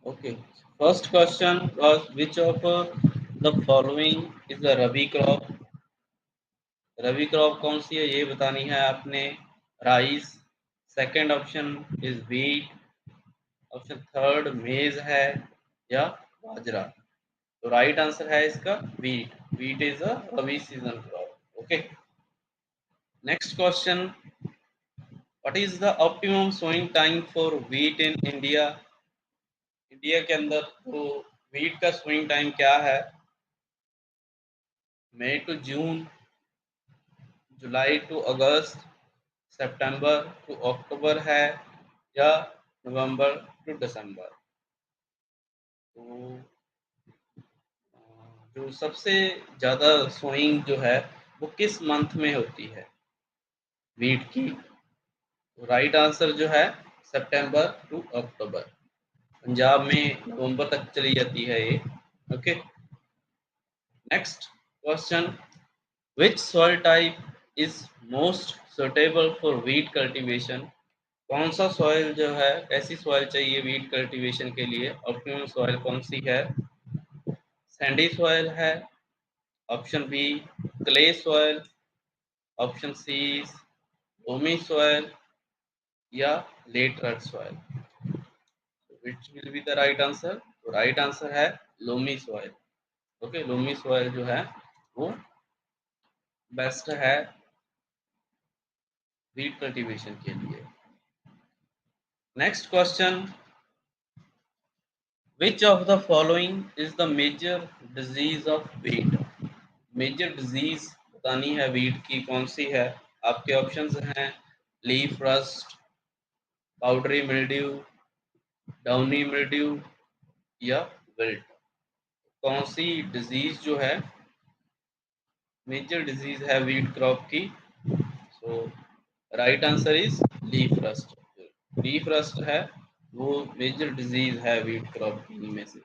Okay. First question was which of the following is a Rabi crop? Rabi crop कौन सी है ये बतानी है आपने. Rice. Second option is wheat. Option third maize है या बाजरा. तो राइट आंसर है इसका wheat. Wheat is a rabi season crop. Okay. Next question. What is the optimum sowing time for wheat in India. India के अंदर तो व्हीट का सोइंग टाइम क्या है. May to June, July to August, September to October है या नवंबर to दिसंबर. तो जो सबसे ज़्यादा सोइंग जो है वो किस मंथ में होती है वीट की. तो राइट आंसर जो है सितंबर टू अक्टूबर. पंजाब में नवंबर तक चली जाती है ये. Okay. Next question. Which soil type is most suitable for wheat cultivation. कौन सा सॉइल जो है, ऐसी सॉइल चाहिए वीट कल्टीवेशन के लिए. ऑप्टिमम सॉइल कौन सी है. सैंडी सॉइल है. Option B clay soil. Option C loamy soil या laterite soil. Which will be the right answer. तो राइट आंसर है loamy soil. Okay. Loamy soil जो है वो बेस्ट है वीट कल्टीवेशन के लिए. Next question. Which of the following is the major disease of wheat. Major disease बतानी है वीट की कौन सी है. आपके ऑप्शंस हैं leaf rust, powdery mildew, downy mildew या विल्ट. कौन सी डिजीज जो है मेजर डिजीज है वीट क्रॉप की. So right answer is leaf rust. Leaf rust है वो मेजर डिजीज है वीट क्रॉप की इनमें से.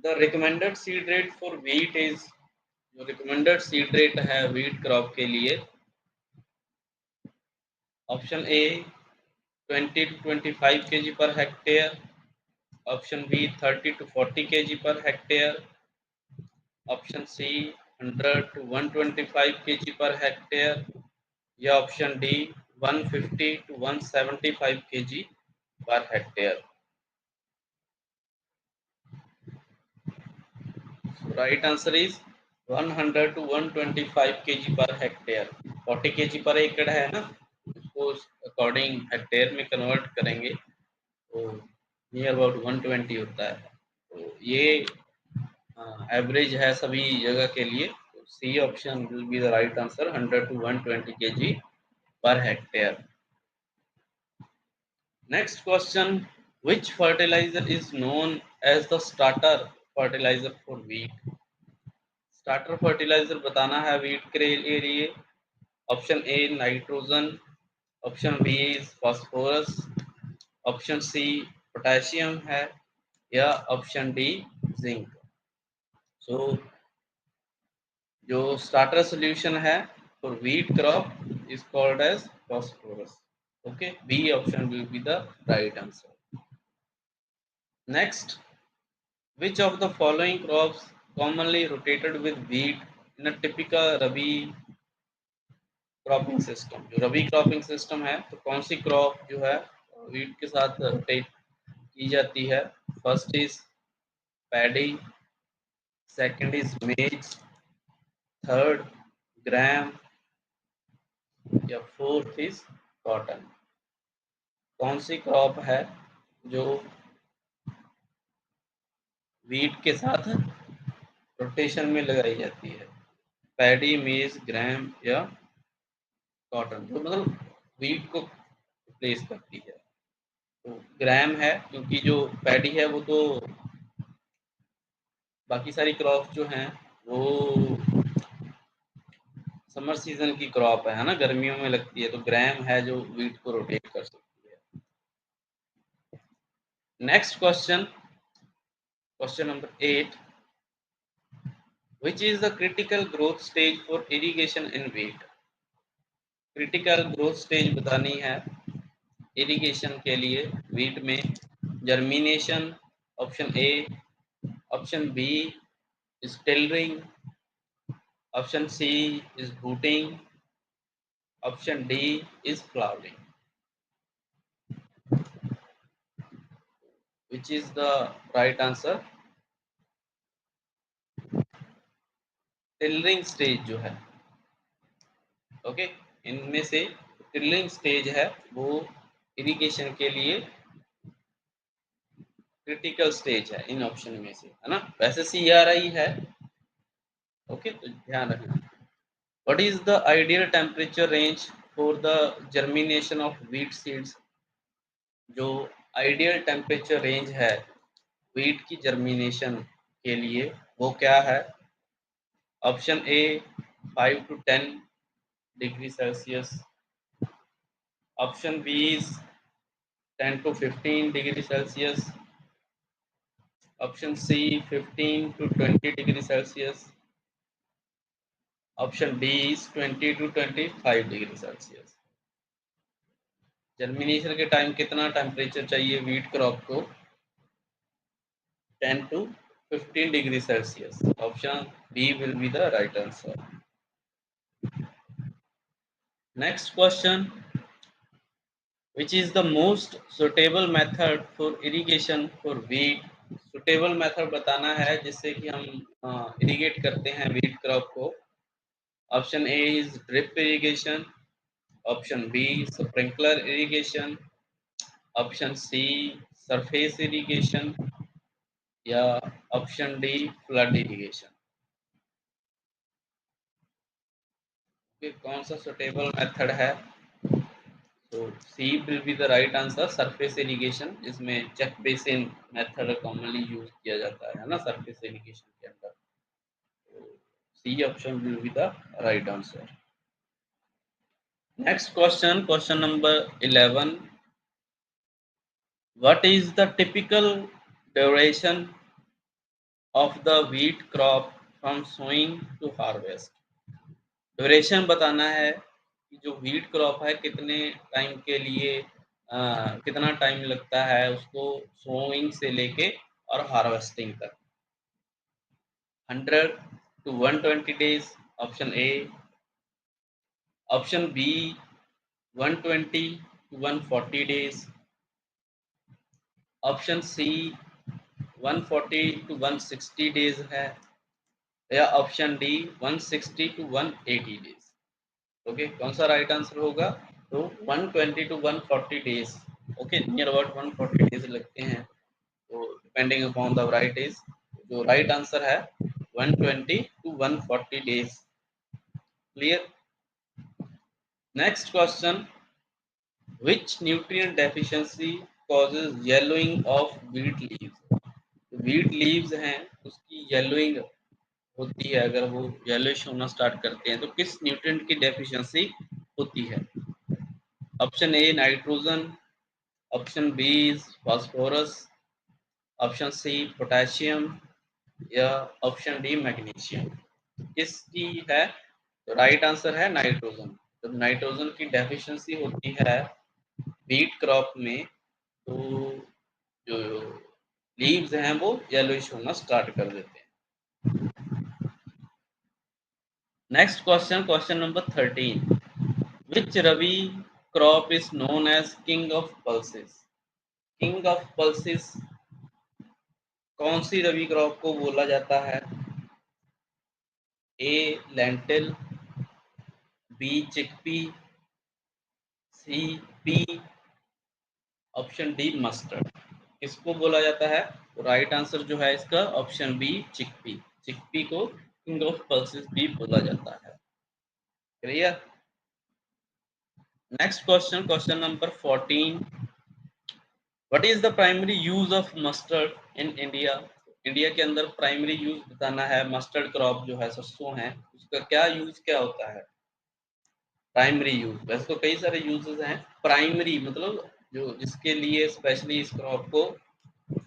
The recommended seed rate for wheat is. जो रिकमेंडेड सीड रेट है वीट क्रॉप के लिए. Option A 20 to 25 kg per hectare. Option B 30 to 40 kg per hectare. Option C 100 to 125 kg per hectare या option D 150 to 175 kg per hectare. So right answer is 100 to 125 kg per hectare. 40 kg पर एकड़ है ना, उसको according hectare में convert करेंगे तो near about 120 होता है. तो ये एवरेज है सभी जगह के लिए. C option will be the right answer. 100 to 120 kg per hectare. Next question. Which fertilizer is known as the starter fertilizer for wheat. Starter fertiliser बताना है वीट के लिए. Option A nitrogen. Option B phosphorus. Option C potassium है या option D zinc. So जो starter solution है for wheat crop is called as phosphorus. Okay. B option will be the right answer. Next. Which of the following crops commonly rotated with wheat in a typical Rabi cropping system. जो रबी cropping system है तो कौन सी crop जो है wheat के साथ rotate की जाती है. First is paddy. Second is मेज. थर्ड ग्राम या फोर्थ इज कॉटन. कौन सी क्रॉप है जो वीट के साथ रोटेशन में लगाई जाती है. पैडी, मेज, ग्राम या कॉटन. तो मतलब वीट को रिप्लेस करती है. तो ग्राम है क्योंकि जो पैडी है वो तो बाकी सारी क्रॉप जो हैं वो समर सीजन की क्रॉप है ना, गर्मियों में लगती है. तो ग्राम है जो वीट को रोटेट कर सकती है. Next question. Question number 8. Which is the critical growth stage for irrigation in wheat. Critical growth stage बतानी है इरिगेशन के लिए वीट में. germination, option A, option B is tillering, option C is booting, option D is flowering. Which is the right answer? Tillering stage जो है, okay, इनमें से tillering stage है वो इरिगेशन के लिए क्रिटिकल स्टेज है इन ऑप्शन में से, है ना। वैसे सी आ रही है, ओके, तो ध्यान रखना। What is the ideal temperature range for the germination of wheat seeds? जो आइडियल टेम्परेचर रेंज है व्हीट की जर्मिनेशन के लिए वो क्या है? Option A 5 to 10 degree Celsius, option B is 10 to 15 degree Celsius. Option C 15 to 20 degree Celsius. Option D is 20 to 25 degree Celsius. Germination के time कितना टेम्परेचर चाहिए व्हीट क्रॉप को? 10 to 15 degree Celsius. Option B will be the right answer. Next question. Which is the most suitable method for irrigation for wheat? Suitable method बताना है जिससे कि हम irrigate करते हैं व्हीट क्रॉप को। Option A is drip irrigation, option B sprinkler irrigation, option C surface irrigation या option D flood irrigation. कौन सा सुटेबल मेथड है? तो C will be the right answer, surface irrigation, जिसमें check basin method commonly use किया जाता है ना सरफेस इरिगेशन के अंदर। तो C option will be the right answer. Next question, question number 11। What is the typical duration of the wheat crop from sowing to harvest? Duration बताना है कि जो व्हीट क्रॉप है कितने टाइम के लिए कितना टाइम लगता है उसको सोइंग से लेके और हार्वेस्टिंग तक। 100 to 120 days, option A, option B 120 to 140 days, option C 140 to 160 days है, या option D 160 to 180 days. Okay, कौन सा राइट आंसर होगा? तो 120 to 140 days, okay, near about 140 days लगते हैं। तो डिपेंडिंग अपॉन द वैराइटीज, जो राइट आंसर है 120 to 140 days. Clear? Next question. Which nutrient deficiency causes yellowing of wheat leaves? wheat leaves हैं उसकी yellowing होती है, अगर वो येलोइश होना स्टार्ट करते हैं तो किस न्यूट्रिएंट की डेफिशिएंसी होती है? Option A nitrogen, option B phosphorus, option C potassium या ऑप्शन डी मैग्नीशियम। किसकी है? तो राइट आंसर है नाइट्रोजन। जब नाइट्रोजन की डेफिशिएंसी होती है व्हीट क्रॉप में तो जो लीव्स हैं वो येलोइश होना स्टार्ट कर देते हैं। Next question, question number 13। Which Rabi crop is known as king of pulses? King of pulses कौन सी रबी क्रॉप को बोला जाता है? A lentil, B chickpea, C pea, option D mustard. किसको बोला जाता है? तो राइट आंसर जो है इसका ऑप्शन बी चिकपी। चिकपी को किंग ऑफ पल्सेस भी बोला जाता है। Clear? Next question, question number 14। What is the primary use of mustard in India? India के अंदर प्राइमरी यूज बताना है। मस्टर्ड क्रॉप जो है, सरसों है, उसका क्या यूज क्या होता है? प्राइमरी यूज, वैसे तो कई सारे यूजेस हैं, प्राइमरी मतलब जो जिसके लिए स्पेशली इस क्रॉप को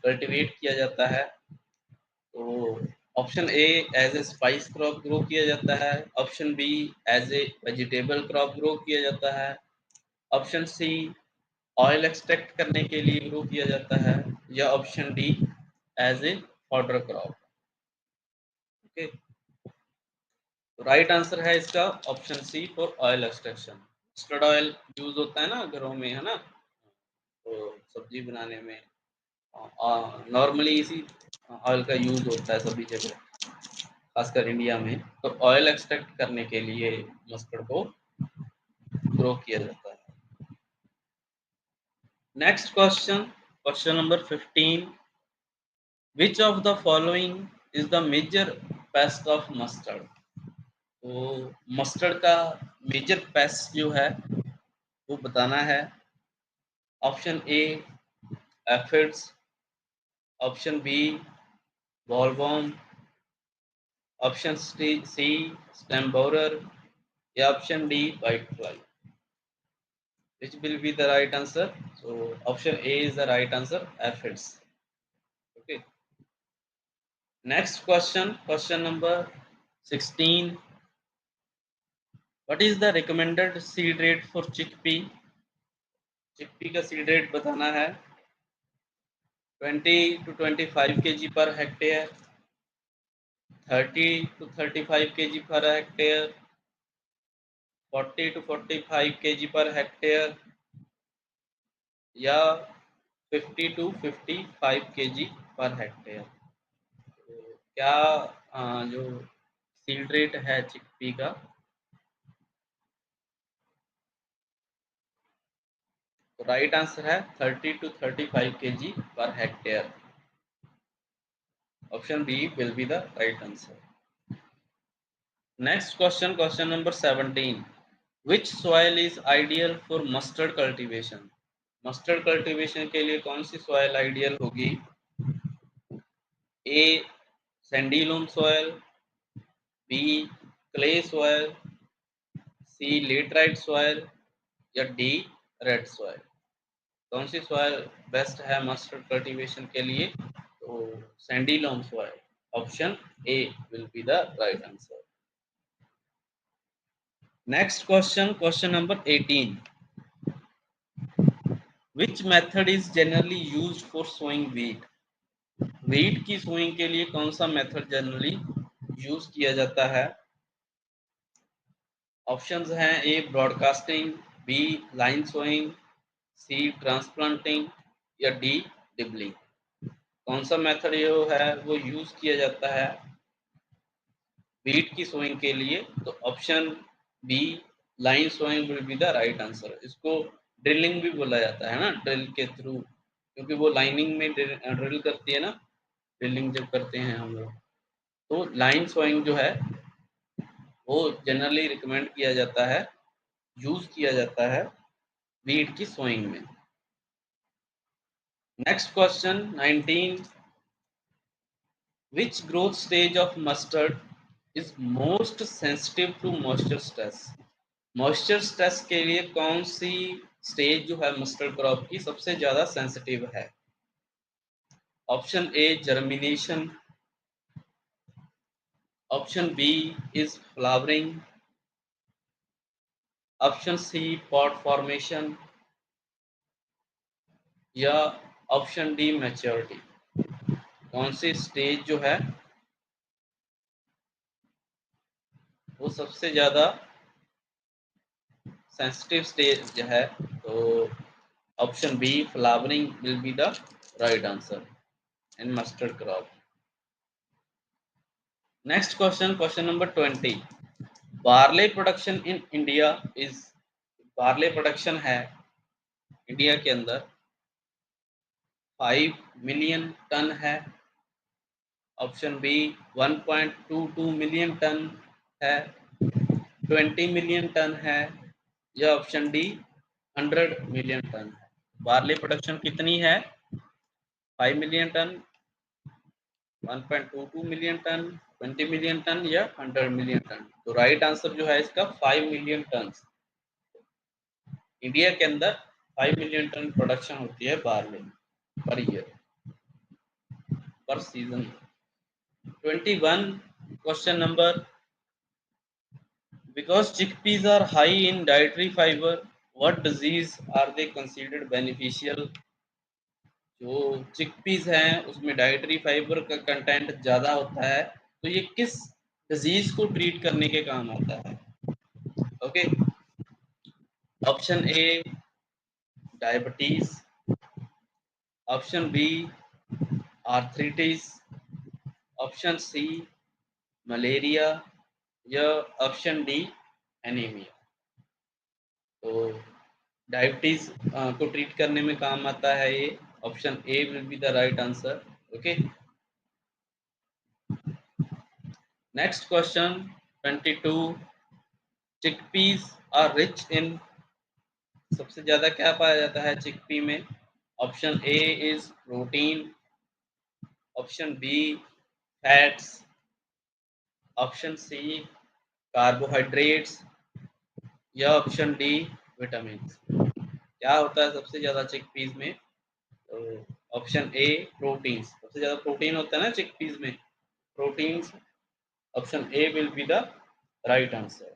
कल्टीवेट किया जाता है। तो option A as a spice crop grow किया जाता है, option B as a vegetable crop grow किया जाता है, ऑप्शन सी ऑयल एक्सट्रैक्ट करने के लिए ग्रो किया जाता है, या option D as a fodder crop. Okay, तो राइट आंसर है इसका option C for oil extraction. Mustard oil use होता है ना घरों में, है ना, तो सब्जी बनाने में नॉर्मली इसी ऑयल का यूज होता है सभी जगह, खासकर इंडिया में। तो ऑयल एक्सट्रैक्ट करने के लिए मस्टर्ड को ग्रो किया जाता है। Next question, question number 15, which of the following is the major pest of mustard. तो मस्टर्ड का मेजर पेस्ट जो है वो बताना है। Option A aphids, option B bollworm, option C stem borer, या option D white fly. Which will be the right answer? So option A is the right answer, aphids. Okay, next question, question number 16, what is the recommended seed rate for chickpea? Chickpea का seed rate बताना है। 20 to 25 kg per hectare, 30 to 35 kg per hectare, 40 to 45 kg per hectare, या 50 to 55 kg per hectare. तो क्या जो seed rate है chickpea का, तो राइट आंसर है 30 to 35 kg per hectare. Option B will be the right answer. Next question, question number 17, which soil is ideal for mustard cultivation. Mustard cultivation के लिए कौन सी सॉइल आइडियल होगी? A sandy loam soil, B clay soil, C laterite soil, या D red soil. कौन सी soil best है mustard cultivation के लिए? तो sandy loam soil, option A will be the right answer. Next question, question number 18, which method is generally used for sowing wheat. Wheat की sowing के लिए कौन सा मेथड जनरली यूज किया जाता है? ऑप्शंस हैं ए ब्रॉडकास्टिंग, बी लाइन सोइंग, सी transplanting, या डी डिबलिंग। कौन सा मेथड जो है वो यूज किया जाता है व्हीट की सोइंग के लिए? तो option B line sowing will be the right answer. इसको ड्रिलिंग भी बोला जाता है ना, ड्रिल के थ्रू, क्योंकि वो लाइनिंग में ड्रिल करती है ना, ड्रिलिंग जब करते हैं हम लोग। तो लाइन सोइंग जो है वो जनरली रिकमेंड किया जाता है, यूज किया जाता है व्हीट की सोइंग में। Next question 19, which growth stage of mustard is most sensitive to moisture stress। Moisture stress के लिए कौन सी स्टेज जो है मस्टर्ड क्रॉप की सबसे ज्यादा सेंसिटिव है? Option A germination, option B is flowering, option C pod formation, या ऑप्शन डी मैच्योरिटी। कौन सी स्टेज जो है वो सबसे ज्यादा सेंसिटिव स्टेज है? तो option B flowering will be the right answer in mustard crop. Next question, question number 20, barley production in India is. Barley production है इंडिया के अंदर 5 मिलियन टन है, ऑप्शन बी 1.22 मिलियन टन है, 20 million ton है, या option D 100 million ton है। Barley production कितनी है? 5 million ton, 1.22 million ton, 20 million ton, या 100 मिलियन टन। तो राइट आंसर जो है इसका 5 मिलियन टन। इंडिया के अंदर 5 मिलियन टन प्रोडक्शन होती है barley per year, per season. 21 question number, because chickpeas are high in dietary fiber, what disease are they considered beneficial? जो चिकपीस हैं उसमें डाइटरी फाइबर का कंटेंट ज़्यादा होता है, तो ये किस डिजीज को ट्रीट करने के काम आता है? Okay, option A diabetes, option B arthritis, option C malaria, या ऑप्शन डी एनीमिया। तो डायबिटीज को ट्रीट करने में काम आता है ये। Option A will be the right answer. Okay, next question 22। Chickpeas are rich in, सबसे ज्यादा क्या पाया जाता है चिकपी में? Option A is protein, option B fats, option C carbohydrates, या ऑप्शन डी विटामिन। क्या होता है सबसे ज्यादा चिकपीस में? तो ऑप्शन ए प्रोटीन, सबसे ज्यादा प्रोटीन होता है ना चिकपीस में, proteins. Option A will be the right answer.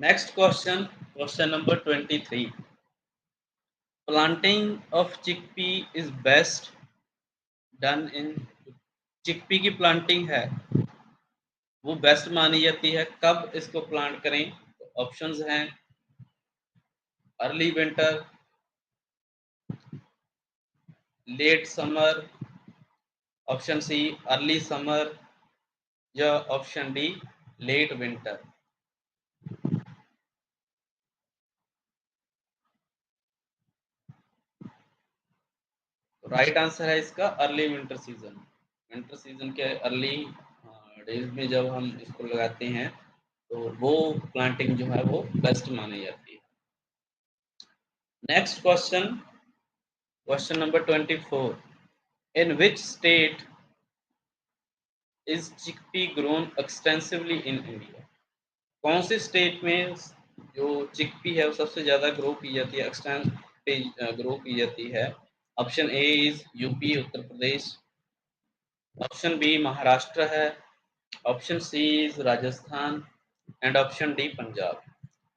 Next question, question number 23। Planting of chickpea is best done in, chickpea की प्लांटिंग है वो बेस्ट मानी जाती है कब इसको प्लांट करें? तो ऑप्शंस हैं early winter, late summer, option C early summer, या option D late winter. Right answer है इसका early winter season. Winter season के अर्ली डेज में जब हम इसको लगाते हैं तो वो प्लांटिंग जो है वो बेस्ट मानी जाती है। Next question, question number 24। In which state is chickpea grown extensively in India? कौन से स्टेट में जो चिकपी है वो सबसे ज़्यादा ग्रो की जाती है, एक्सटेंस ग्रो की जाती है? Option A is UP Uttar Pradesh, option B Maharashtra है, option C is Rajasthan, and option D Punjab.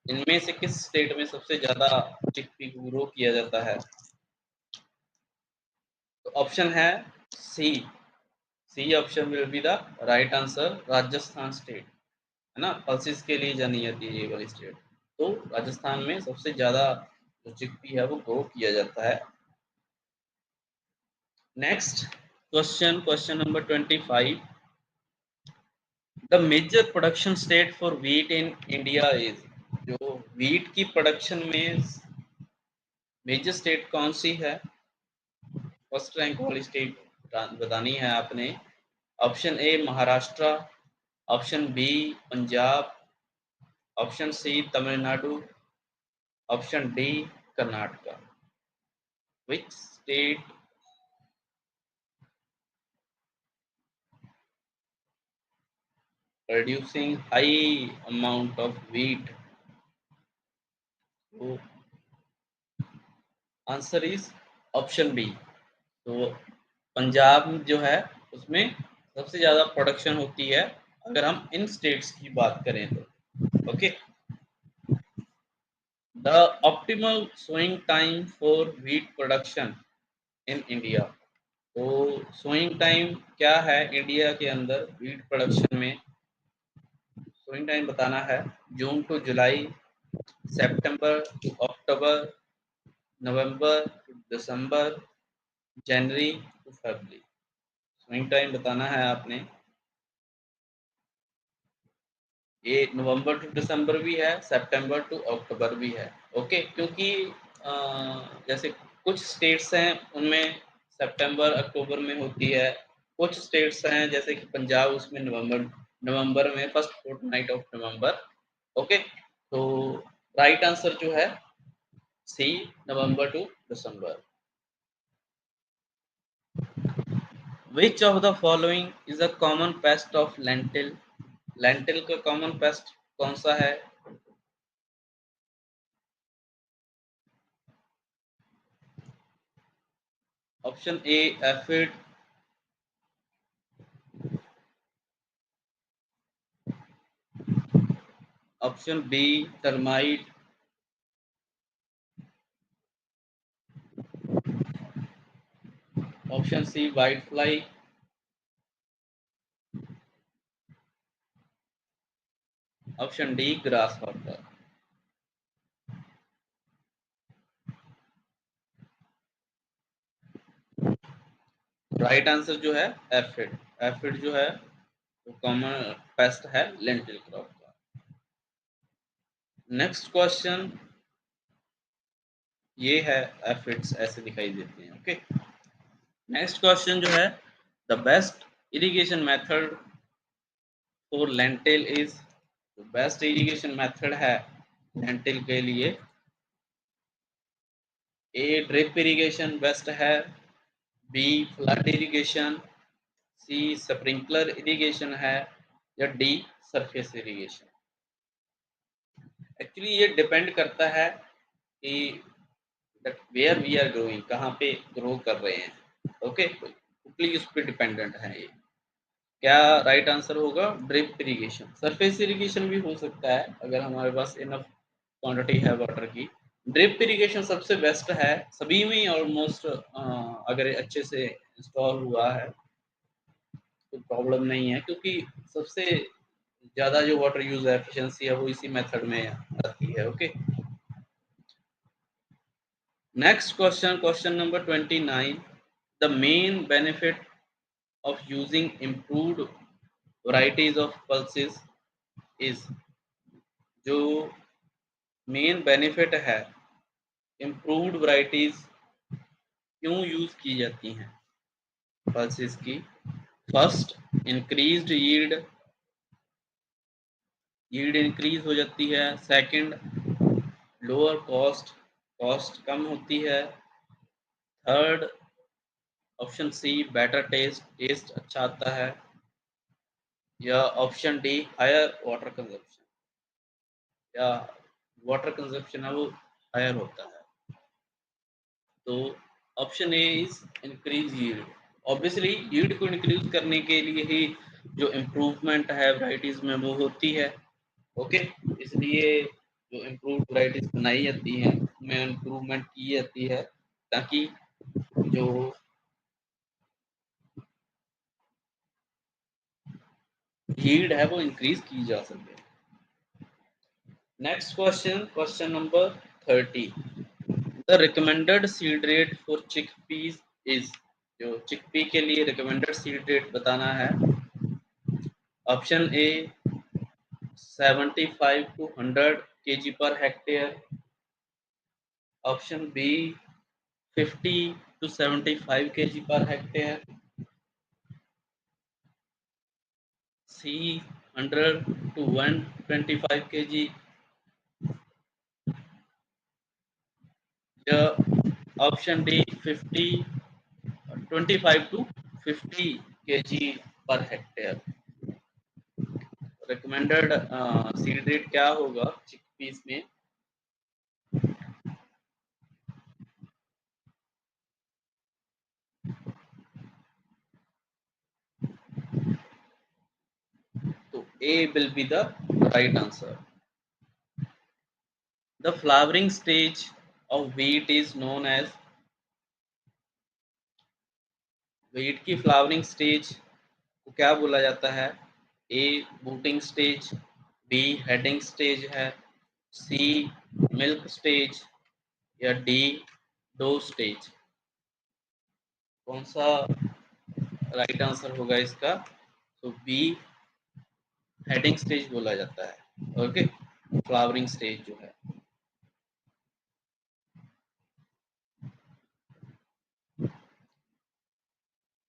इनमें से किस स्टेट में सबसे ज़्यादा चिकपी ग्रो किया जाता है? तो ऑप्शन है C, C option will be the right answer, Rajasthan state, है ना, पल्सिस के लिए जानी जाती है ये वाली स्टेट। तो राजस्थान में सबसे ज़्यादा जो चिकपी है वो ग्रो किया जाता है। Next question, question number 25। The major production state for wheat in India is, जो व्हीट की प्रोडक्शन में मेजर स्टेट कौन सी है? फर्स्ट रैंक वाली स्टेट बतानी है आपने। Option A Maharashtra, option B Punjab, option C Tamil Nadu, option D Karnataka. Which state producing high amount of wheat? तो आंसर इज ऑप्शन बी। तो पंजाब जो है उसमें सबसे ज़्यादा प्रोडक्शन होती है अगर हम इन स्टेट्स की बात करें तो। Okay, the optimal sowing time for wheat production in India. तो सोइंग टाइम क्या है इंडिया के अंदर व्हीट प्रोडक्शन में? सोइंग टाइम बताना है। June to July, September to October, November to December, January to February. Sowing time बताना है आपने। ये नवंबर टू दिसंबर भी है, सितंबर टू अक्टूबर भी है। ओके, क्योंकि अ, जैसे कुछ स्टेट्स हैं उनमें सितंबर अक्टूबर में होती है, कुछ स्टेट्स हैं जैसे कि पंजाब उसमें नवंबर नवंबर में first fortnight of November. Okay, तो राइट आंसर जो है C, November to December. Which of the following is a common pest of lentil? lentil का कॉमन पेस्ट कौन सा है? Option A aphid, option B termite, option C white fly, option D grasshopper. Right answer जो है aphid. Aphid जो है वो common pest है लेंटिल क्रॉप का। नेक्स्ट क्वेश्चन ये है, एफिड्स ऐसे दिखाई देते हैं। ओके, नेक्स्ट क्वेश्चन जो है, the best irrigation method for lentil is, best irrigation method है लेंटिल के लिए, ए ड्रिप इरिगेशन बेस्ट है, बी फ्लड इरिगेशन, सी स्प्रिंकलर इरिगेशन है, या डी सरफेस इरिगेशन। एक्चुअली ये डिपेंड करता है कि वेयर वी आर ग्रोइंग, कहाँ पे ग्रो कर रहे हैं। ओके, टोटली उस पर डिपेंडेंट है ये। क्या राइट आंसर होगा? Drip irrigation. सरफेस इरिगेशन भी हो सकता है अगर हमारे पास इनफ क्वांटिटी है वाटर की। ड्रिप इरिगेशन सबसे बेस्ट है, सभी में ऑलमोस्ट अगर अच्छे से इंस्टॉल हुआ है तो प्रॉब्लम नहीं है, क्योंकि सबसे ज़्यादा जो वाटर यूज एफिशिएंसी है वो इसी मेथड में आती है। Okay, next question, question number 29, the main benefit of using improved varieties of pulses is, जो मेन बेनिफिट है इम्प्रूव्ड वैरायटीज क्यों यूज की जाती हैं पल्सेस की? First, increased yield, yield increase हो जाती है। सेकंड, लोअर कॉस्ट, कॉस्ट कम होती है। Third, option C better taste, taste अच्छा आता है। या option D higher water consumption, या वाटर कंजप्शन है वो हायर होता है। तो option A is increase yield. Obviously yield को इंक्रीज करने के लिए ही जो इम्प्रूवमेंट है वैरायटीज में वो होती है। ओके, इसलिए जो इम्प्रूव्ड वैरायटीज बनाई जाती हैं उनमें इम्प्रूवमेंट की जाती है ताकि जो यील्ड है वो इंक्रीज की जा सके। Next question, question number 30, the recommended seed rate for chickpeas is, जो चिकपी के लिए रिकमेंडेड सीड रेट बताना है। Option A 75 to 100 kg per hectare, option B 50 to 75 kg per hectare, C 100 to 125 kg, या option D 25 to 50 kg per hectare. Recommended seed rate क्या होगा chickpeas में? तो A will be the right answer. The flowering stage of wheat is known as, wheat की flowering stage को क्या बोला जाता है? A booting stage, B heading stage है, सी मिल्क स्टेज, या डी डो स्टेज। कौन सा राइट आंसर होगा इसका? तो बी हेडिंग स्टेज बोला जाता है। ओके, फ्लावरिंग स्टेज जो है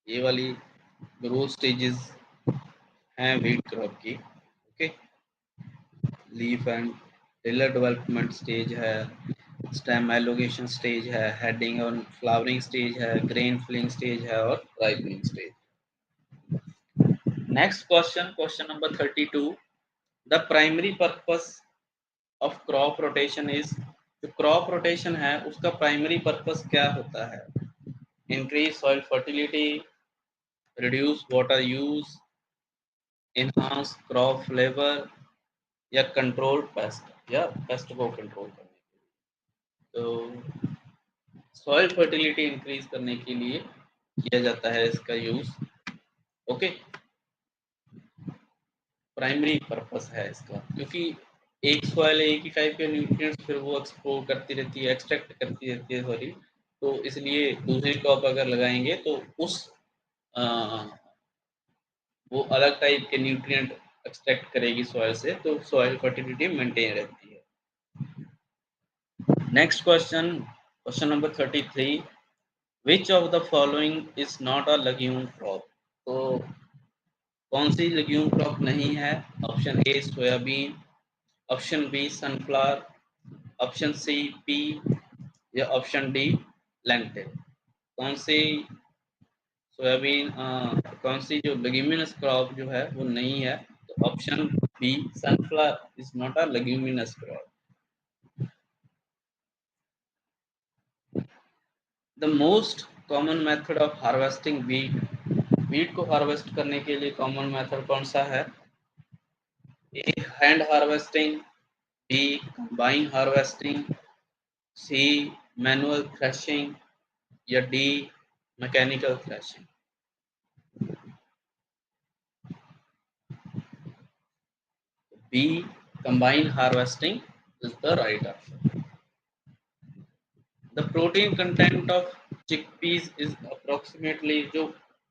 ये वाली ग्रोथ स्टेजेस हैं व्हीट क्रॉप की। Okay, leaf and tiller development stage है, स्टेम एलोगेशन स्टेज है, हेडिंग और फ्लावरिंग स्टेज है, ग्रेन फिलिंग स्टेज है, और ripening stage. Next question, question number 32, the primary purpose of crop rotation is, जो crop rotation है उसका प्राइमरी पर्पस क्या होता है? Increase soil fertility, reduce water use, enhance crop flavor, या कंट्रोल पेस्ट या पेस्ट को कंट्रोल करने के लिए। तो सॉइल फर्टिलिटी इंक्रीज करने के लिए किया जाता है इसका यूज। ओके, प्राइमरी पर्पस है इसका, क्योंकि एक सॉइल एक ही टाइप के न्यूट्रिएंट्स फिर वो एक्सप्लोर करती रहती है, एक्सट्रैक्ट करती रहती है, सॉरी। तो इसलिए दूसरी क्रॉप अगर लगाएंगे तो उस आ, वो अलग टाइप के न्यूट्रिएंट एक्सट्रैक्ट करेगी सॉइल से, तो सॉइल फर्टिलिटी मेंटेन रहती है। Next question, question number 33, which of the following is not a legume crop? तो कौन सी लेग्यूम क्रॉप नहीं है? Option A soybean, option B sunflower, option C pea, या ऑप्शन डी लेंटिल। कौन सी सोयाबीन कौन सी जो लेग्यूमिनस क्रॉप जो है वो नहीं है? तो option B sunflower is not a leguminous crop. The most common method of harvesting wheat, wheat को हार्वेस्ट करने के लिए कॉमन मेथड कौन सा है? A hand harvesting, B combine harvesting, C manual threshing, या D mechanical threshing. B combine harvesting is the right answer. The protein content of chickpeas is approximately, जो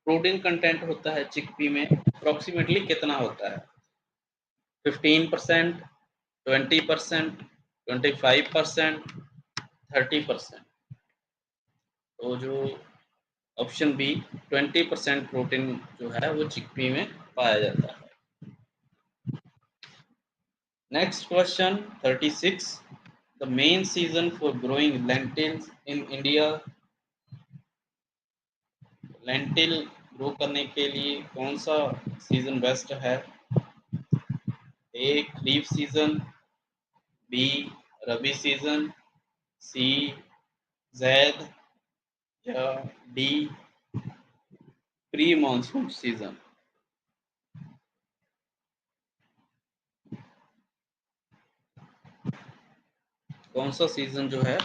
protein content होता है चिकपी में approximately कितना होता है? 15%, 20%, 25%, 30%। तो जो ऑप्शन बी 20% प्रोटीन जो है वो चिकपी में पाया जाता है। Next question 36, the main season for growing lentils in India, lentil grow करने के लिए कौन सा सीजन बेस्ट है? ए खरीफ सीजन, बी रबी सीजन, सी जैद, या डी प्री मानसून सीजन। कौन सा सीजन जो है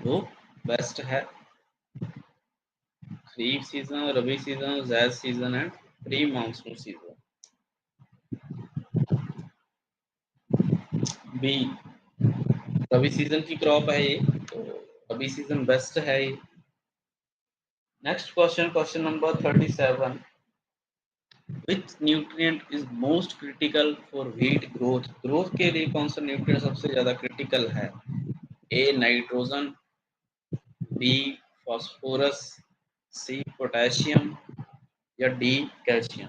वो बेस्ट है? Kharif season, rabi season, zaid season and pre monsoon season. B rabi season की क्रॉप है ये, तो रबी सीजन बेस्ट है ये। Next question, question number 37, which nutrient is most critical for wheat growth? Growth के लिए कौन सा न्यूट्रिएंट सबसे ज्यादा क्रिटिकल है? A nitrogen, B phosphorus, C potassium, या डी कैल्शियम।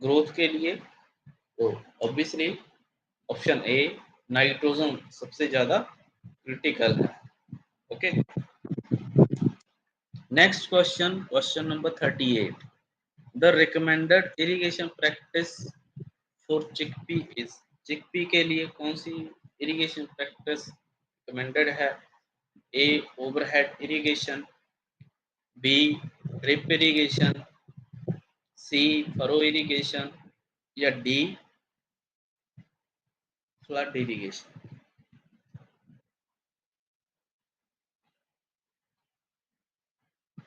ग्रोथ के लिए तो ऑब्वियसली ऑप्शन ए नाइट्रोजन सबसे ज्यादा क्रिटिकल है। Okay, next question, question number 38, the recommended irrigation practice for chickpea is? Chickpea के लिए कौन सी इरिगेशन प्रैक्टिस रिकमेंडेड है? A overhead irrigation, B drip irrigation, C furrow irrigation, या डी फ्लड इरिगेशन।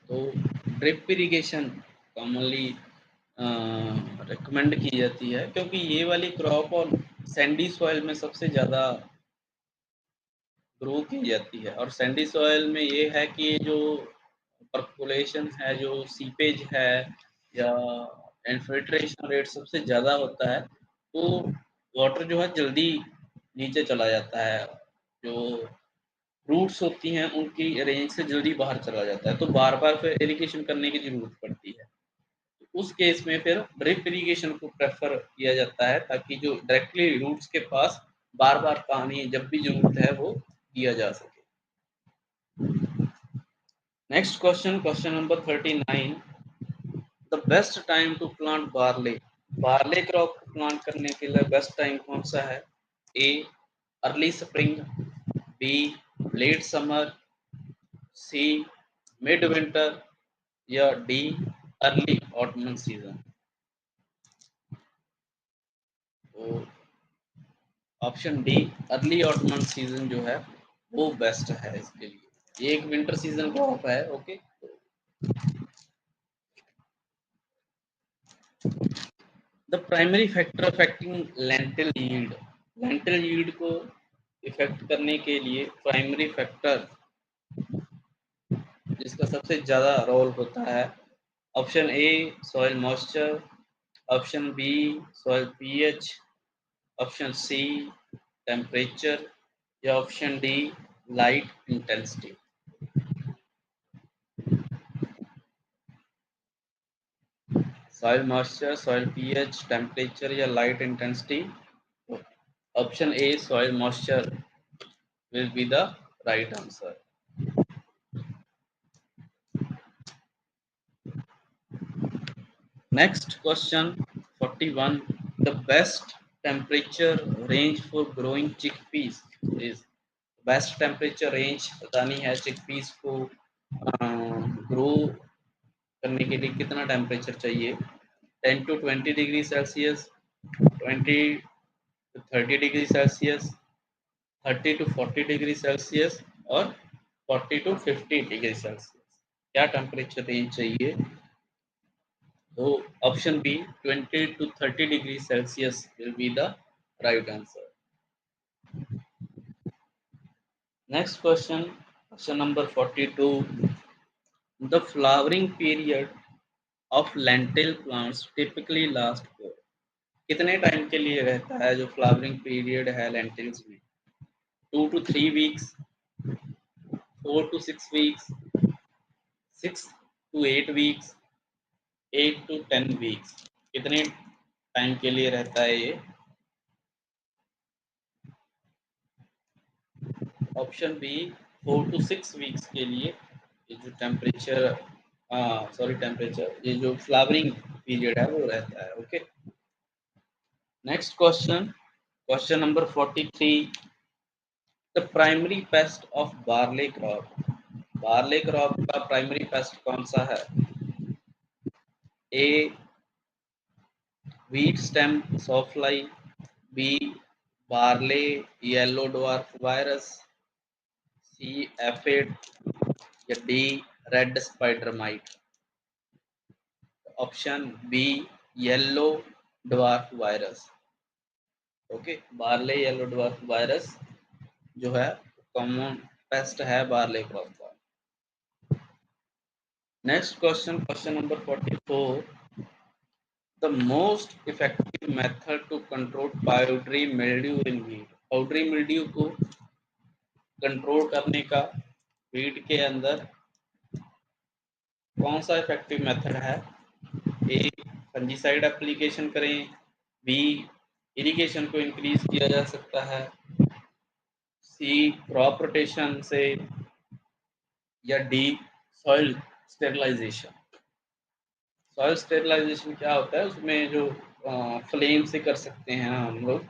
तो ड्रिप इरिगेशन कॉमनली रिकमेंड की जाती है, क्योंकि ये वाली क्रॉप और सैंडी सॉइल में सबसे ज़्यादा ग्रो की जाती है। और सैंडी सॉइल में ये है कि जो परकोलेशन है, जो सीपेज है, या इन्फिल्ट्रेशन रेट सबसे ज़्यादा होता है, तो वाटर जो है जल्दी नीचे चला जाता है, जो रूट्स होती हैं उनकी रेंज से जल्दी बाहर चला जाता है, तो बार बार फिर इरिगेशन करने की जरूरत पड़ती है। उस केस में फिर ड्रिप इरिगेशन को प्रेफर किया जाता है, ताकि जो डायरेक्टली रूट्स के पास बार बार पानी जब भी जरूरत है वो दिया जा सके। Next question, question number 39, the best time to plant barley? Barley crop को प्लांट करने के लिए बेस्ट टाइम कौन सा है? A early spring, B late summer, C mid winter, या डी अर्ली ऑटमन सीजन। तो option D early autumn season जो है वो बेस्ट है इसके लिए। ये एक विंटर सीजन क्रॉप है। Okay, the primary factor affecting lentil yield को इफेक्ट करने के लिए प्राइमरी फैक्टर जिसका सबसे ज़्यादा रोल होता है, option A soil moisture, option B soil pH, option C temperature या option D light intensity. Soil moisture, soil pH, temperature या light intensity. Option A soil moisture will be the right answer. Next question 41. The best temperature range for growing chickpeas is, best temperature range बतानी है chickpeas को grow करने के लिए कितना temperature चाहिए। 10 to 20 degree Celsius, 20 to 30 degree Celsius, 30 to 40 degree Celsius और 40 to 50 degree Celsius. क्या टेम्परेचर रेंज चाहिए? तो option B 20 to 30 degree Celsius will be the right answer. Next question, question number 42. The flowering period of lentil plants typically last for, कितने time के लिए रहता है जो फ्लावरिंग पीरियड है लेंटिल्स में? 2 to 3 weeks, 4 to 6 weeks, 6 to 8 weeks, 8 to 10 weeks। कितने time के लिए रहता है ये? ऑप्शन बी 4 to 6 weeks के लिए ये जो टेम्परेचर ये जो फ्लावरिंग पीरियड है वो रहता है। Okay, next question, question number 43। The primary pest of barley crop, barley crop का प्राइमरी पेस्ट कौन सा है? A wheat stem sawfly, B barley yellow dwarf virus, C aphid या D red spider mite. Option B yellow dwarf virus. Okay, barley yellow dwarf virus जो है common pest है barley crop का। Next question, question number 44। The most effective method to control powdery mildew in wheat, powdery mildew को control करने का wheat के अंदर कौन सा इफेक्टिव मेथड है? ए फंजीसाइड एप्लीकेशन करें, बी इरिगेशन को इंक्रीज किया जा सकता है, सी क्रॉप रोटेशन से, या D soil sterilisation. Soil sterilisation क्या होता है? उसमें जो फ्लेम से कर सकते हैं हम लोग,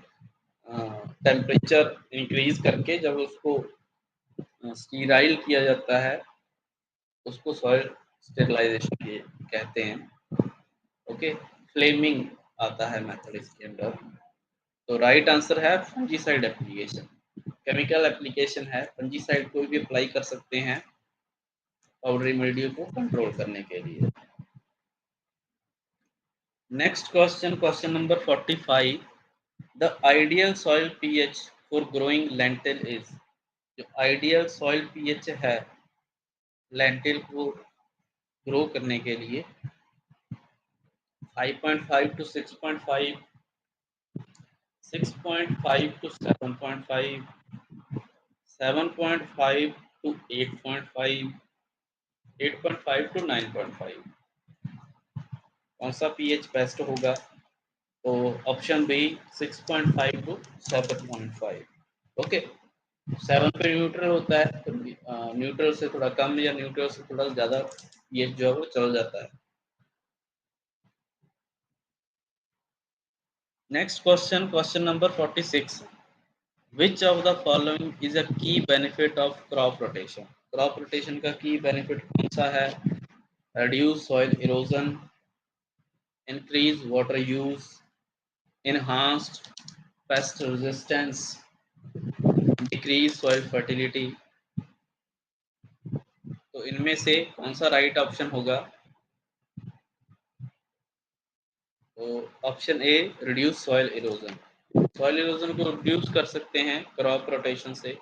टेम्परेचर इंक्रीज करके जब उसको स्टीराइल किया जाता है उसको सॉइल स्टेरलाइजेशन कहते हैं। ओके, फ्लेमिंग आता है मेथड इसके अंदर। तो राइट आंसर है फंजीसाइड एप्लीकेशन। केमिकल एप्लीकेशन है, फंजीसाइड कोई भी अप्लाई कर सकते हैं पाउडरी मिल्ड्यू को कंट्रोल करने के लिए। Next question, question number 45। The ideal soil pH for growing lentil is, जो आइडियल सॉइल पीएच है लेंटिल को ग्रो करने के लिए 5.5 to 6.5, 6.5 to 7.5, 7.5 to 8.5, 8.5 to 9.5। कौन सा पीएच बेस्ट होगा? तो ऑप्शन बी 6.5 to 7.5। ओके, 7 पे न्यूट्रल होता है तो न्यूट्रल से थोड़ा कम या न्यूट्रल से थोड़ा ज़्यादा पीएच जो है वो चल जाता है। Next question, question number 46। Which of the following is a key benefit of crop rotation, crop rotation का की बेनिफिट कौन सा है? reduce soil erosion, increase water use, enhanced paste resistance, decrease soil fertility. तो इनमें से कौन सा right option होगा? तो ऑप्शन ए, reduce soil erosion. Soil erosion को रिड्यूस कर सकते हैं क्रॉप रोटेशन से।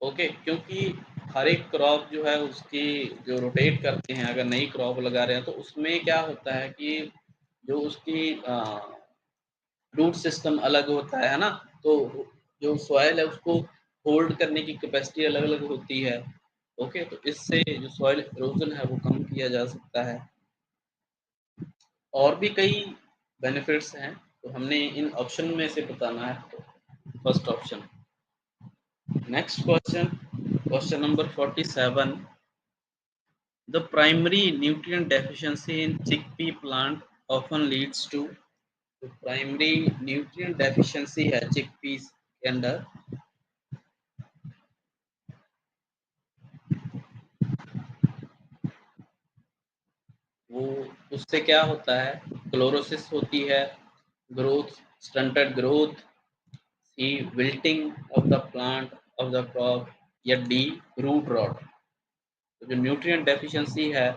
ओके, क्योंकि हर एक क्रॉप जो है उसकी जो रोटेट करते हैं, अगर नई क्रॉप लगा रहे हैं तो उसमें क्या होता है कि जो उसकी रूट सिस्टम अलग होता है ना, तो जो सॉइल है उसको होल्ड करने की कैपेसिटी अलग अलग होती है। ओके, तो इससे जो सॉइल इरोजन है वो कम किया जा सकता है। और भी कई बेनिफिट्स हैं, तो हमने इन ऑप्शन में से बताना है। तो first option. Next question, question number 47। The primary nutrient deficiency in chickpea plant often leads to, तो प्राइमरी न्यूट्रिएंट डेफिशिएंसी है चिकपीस के अंदर, वो उससे क्या होता है? क्लोरोसिस होती है, growth, stunted growth, C wilting of the plant of the crop, या डी रूट रॉट। तो जो न्यूट्रिएंट डेफिशिएंसी है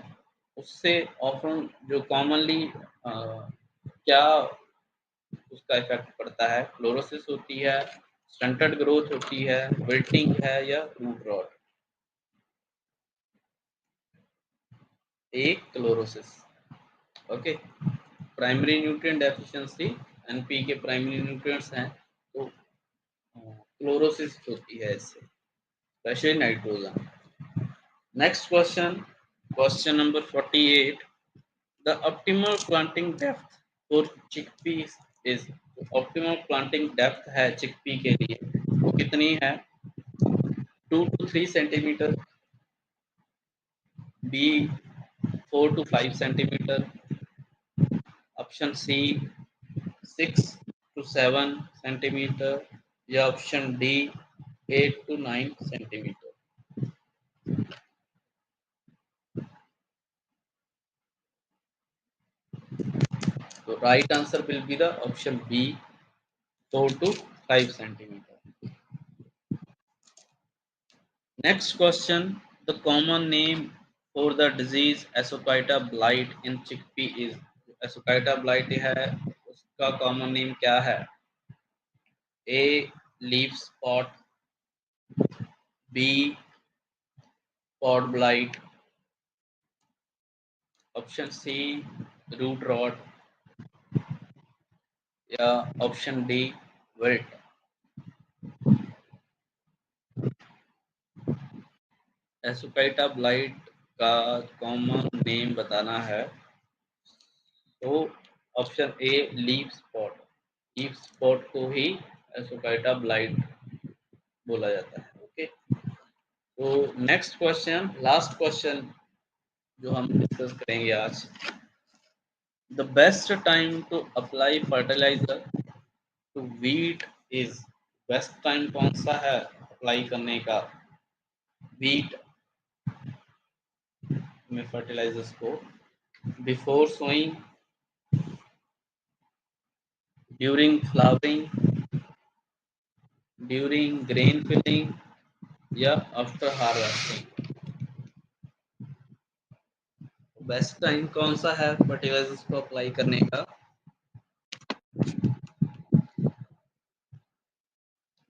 उससे ऑफन जो कॉमनली क्या उसका इफेक्ट पड़ता है? क्लोरोसिस होती है, स्टंटेड ग्रोथ होती है, विल्टिंग है, या रूट रॉट। एक chlorosis. Okay, primary nutrient deficiency, NP K primary nutrients हैं, तो क्लोरोसिस होती है इससे, specially nitrogen. Next question, question number 48। The optimal planting depth for chickpeas is, optimal planting depth है चिकपी के लिए वो कितनी है? 2 to 3 centimetre, B 4 to 5 centimetre, option C 6 to 7 centimetre, या ऑप्शन डी 8 to 9 सेंटीमीटर। तो right answer will be the option B, 4 to 5 centimetre. Next question, the common name for the disease ascochyta blight in chickpea is, ascochyta blight है उसका common name क्या है? A leaf spot, B pod blight, option C root rot, या option D wilt. Ascochyta blight का common name बताना है, तो option A leaf spot. Leaf spot को ही एसोकाइटा ब्लाइट बोला जाता है। ओके, तो नेक्स्ट क्वेश्चन, लास्ट क्वेश्चन जो हम डिस्कस करेंगे आज। The best time to apply fertiliser to wheat is, best time कौन सा है अप्लाई करने का वीट में फर्टिलाइजर्स को? Before sowing, during flowering, during grain filling, या आफ्टर हार्वेस्टिंग। बेस्ट टाइम कौन सा है फर्टिलाइजर्स को अप्लाई करने का?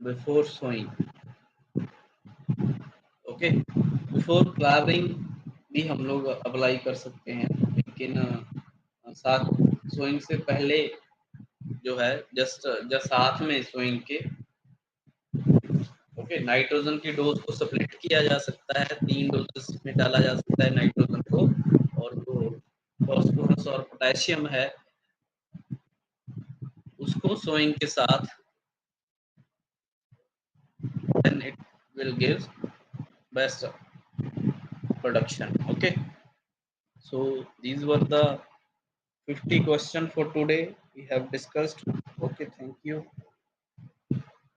Before sowing. Okay, before flowering भी हम लोग अप्लाई कर सकते हैं, लेकिन साथ सोइंग से पहले जो है जस्ट जस्ट साथ में सोइंग के। ओके, नाइट्रोजन की डोज को स्प्लिट किया जा सकता है, 3 डोजेस में डाला जा सकता है नाइट्रोजन को, और जो फॉस्फोरस और पोटेशियम है उसको सोइंग के साथ, then it will give best production. Okay, so these were the 50 questions for today we have discussed. Okay, thank you.